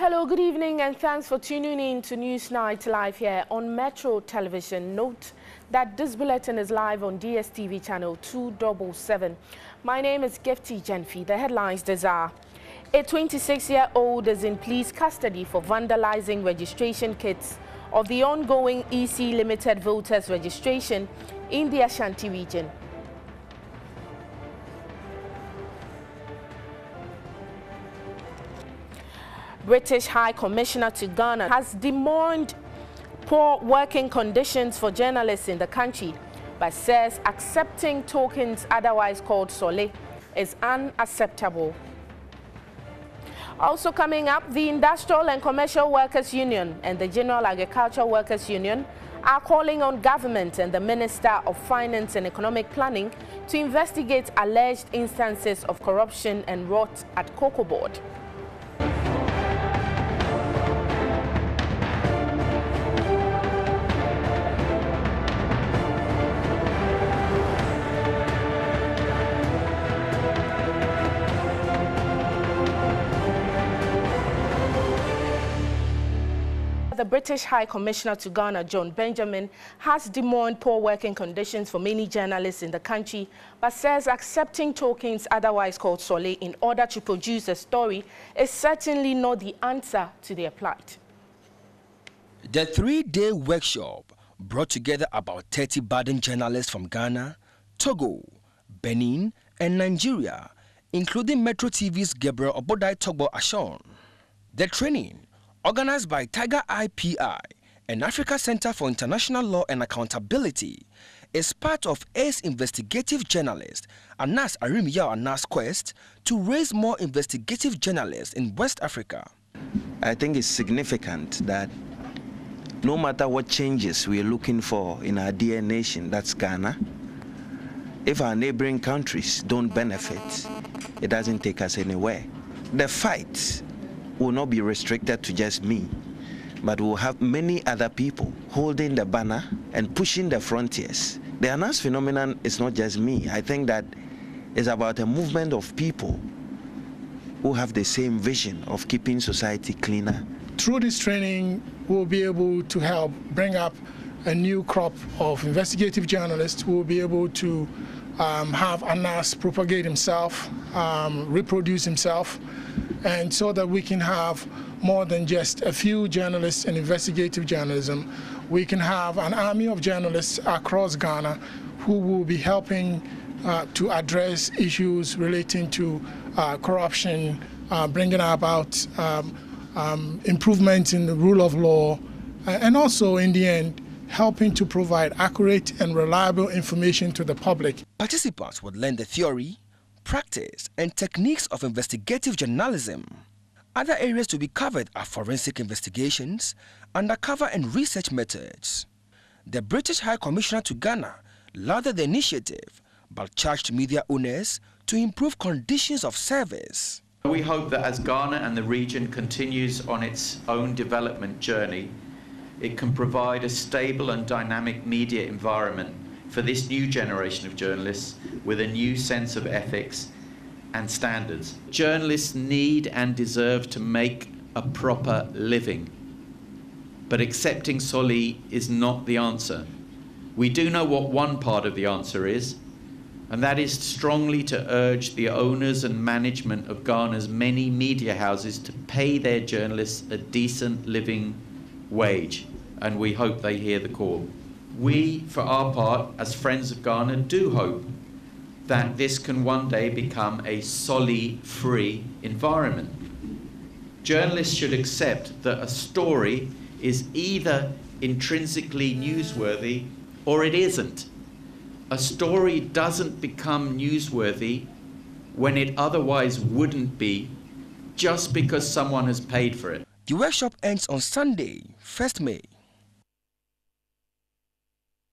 Hello, good evening, and thanks for tuning in to Newsnight Live here on Metro Television. Note that this bulletin is live on DSTV channel 277. My name is Gifty Genfi. The headlines this hour. A 26-year-old is in police custody for vandalizing registration kits of the ongoing EC Limited voters registration in the Ashanti region. British High Commissioner to Ghana has demanded poor working conditions for journalists in the country, but says accepting tokens, otherwise called sole, is unacceptable. Also coming up, the Industrial and Commercial Workers Union and the General Agricultural Workers Union are calling on government and the Minister of Finance and Economic Planning to investigate alleged instances of corruption and rot at Cocoa Board. The British High Commissioner to Ghana, John Benjamin, has demanded poor working conditions for many journalists in the country, but says accepting tokens, otherwise called sole, in order to produce a story is certainly not the answer to their plight. The three-day workshop brought together about 30 budding journalists from Ghana, Togo, Benin, and Nigeria, including Metro TV's Gabriel Obodai Torgbor-Ashong. The training, organized by Tiger IPI and Africa Center for International Law and Accountability, is part of ACE investigative journalist Anas Aremeyaw Anas' quest to raise more investigative journalists in West Africa. I think it's significant that no matter what changes we are looking for in our dear nation, that's Ghana, if our neighboring countries don't benefit, it doesn't take us anywhere. The fight will not be restricted to just me, but we'll have many other people holding the banner and pushing the frontiers. The Anas phenomenon is not just me. I think that it's about a movement of people who have the same vision of keeping society cleaner. Through this training, we'll be able to help bring up a new crop of investigative journalists who will be able to have Anas propagate himself, reproduce himself, and so that we can have more than just a few journalists in investigative journalism. We can have an army of journalists across Ghana who will be helping to address issues relating to corruption, bringing about improvements in the rule of law, and also in the end, helping to provide accurate and reliable information to the public. Participants would learn the theory, practice, and techniques of investigative journalism. Other areas to be covered are forensic investigations, undercover and research methods. The British High Commissioner to Ghana lauded the initiative, but charged media owners to improve conditions of service. We hope that as Ghana and the region continues on its own development journey, it can provide a stable and dynamic media environment for this new generation of journalists with a new sense of ethics and standards. Journalists need and deserve to make a proper living, but accepting sole is not the answer. We do know what one part of the answer is, and that is strongly to urge the owners and management of Ghana's many media houses to pay their journalists a decent living wage, and we hope they hear the call. We, for our part, as Friends of Ghana, do hope that this can one day become a sole-free environment. Journalists should accept that a story is either intrinsically newsworthy or it isn't. A story doesn't become newsworthy when it otherwise wouldn't be just because someone has paid for it. The workshop ends on Sunday, 1st May.